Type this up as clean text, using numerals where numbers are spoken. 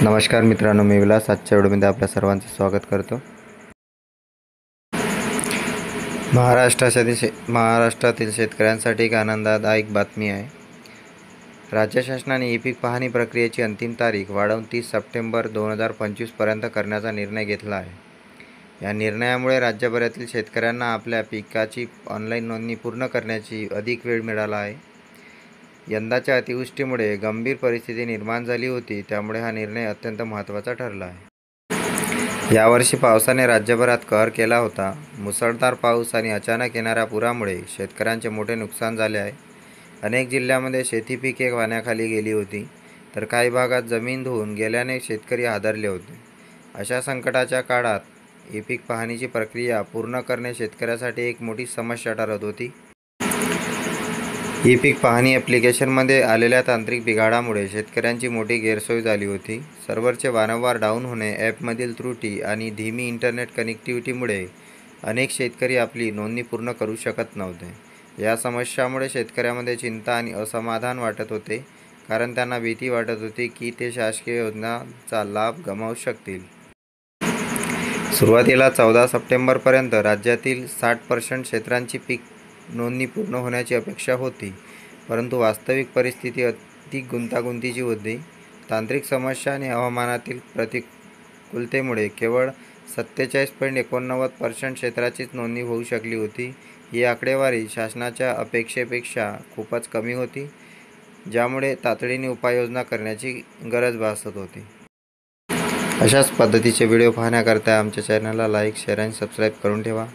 नमस्कार मित्रांनो, मी विलास. आजच्या व्हिडिओमध्ये आपल्या सर्वांचं स्वागत करतो. महाराष्ट्रातील शेतकऱ्यांसाठी एक आनंददायक बातमी आहे. राज्य शासनाने ई-पीक पाहणी प्रक्रियेची अंतिम तारीख वाढवून 30 सप्टेंबर 2025पर्यंत करण्याचा निर्णय घेतला आहे. या निर्णयामुळे राज्यभरातील शेतकऱ्यांना आपल्या पिकाची ऑनलाईन नोंदणी पूर्ण करण्याची अधिक वेळ मिळाला आहे. यंदाच्या अतिवृष्टीमुळे गंभीर परिस्थिती निर्माण झाली होती, त्यामुळे हा निर्णय अत्यंत महत्त्वाचा ठरला आहे. यावर्षी पावसाने राज्यभरात कहर केला होता. मुसळधार पाऊस आणि अचानक येणाऱ्या पुरामुळे शेतकऱ्यांचे मोठे नुकसान झाले आहे. अनेक जिल्ह्यांमध्ये शेती पिके पाण्याखाली गेली होती, तर काही भागात जमीन धुवून गेल्याने शेतकरी हादरले होते. अशा संकटाच्या काळात ई-पीक पाहणीची प्रक्रिया पूर्ण करणे शेतकऱ्यासाठी एक मोठी समस्या ठरत होती. ई-पीक पाहणी ॲप्लिकेशनमध्ये आलेल्या तांत्रिक बिघाडामुळे शेतकऱ्यांची मोठी गैरसोय झाली होती. सर्व्हरचे वारंवार डाऊन होणे, ॲपमधील त्रुटी आणि धीमी इंटरनेट कनेक्टिव्हिटीमुळे अनेक शेतकरी आपली नोंदणी पूर्ण करू शकत नव्हते. या समस्यामुळे शेतकऱ्यांमध्ये चिंता आणि असमाधान वाटत होते, कारण त्यांना भीती वाटत होती की ते शासकीय योजनांचा लाभ गमावू शकतील. सुरुवातीला 14 सप्टेंबरपर्यंत राज्यातील 60% क्षेत्रांची पीक नोंदणी पूर्ण होण्याची अपेक्षा होती, परंतु वास्तविक परिस्थिती अधिक गुंतागुंतीची होती. तांत्रिक समस्या आणि हवामानातील प्रतिकूलतेमुळे केवळ 47.89% क्षेत्राचीच नोंदणी होऊ शकली होती. ही आकडेवारी शासनाच्या अपेक्षेपेक्षा खूपच कमी होती, ज्यामुळे तातडीने उपाययोजना करण्याची गरज भासत होती. अशाच पद्धतीचे व्हिडिओ पाहण्याकरता आमच्या चॅनलला लाईक, शेअर आणि सबस्क्राईब करून ठेवा.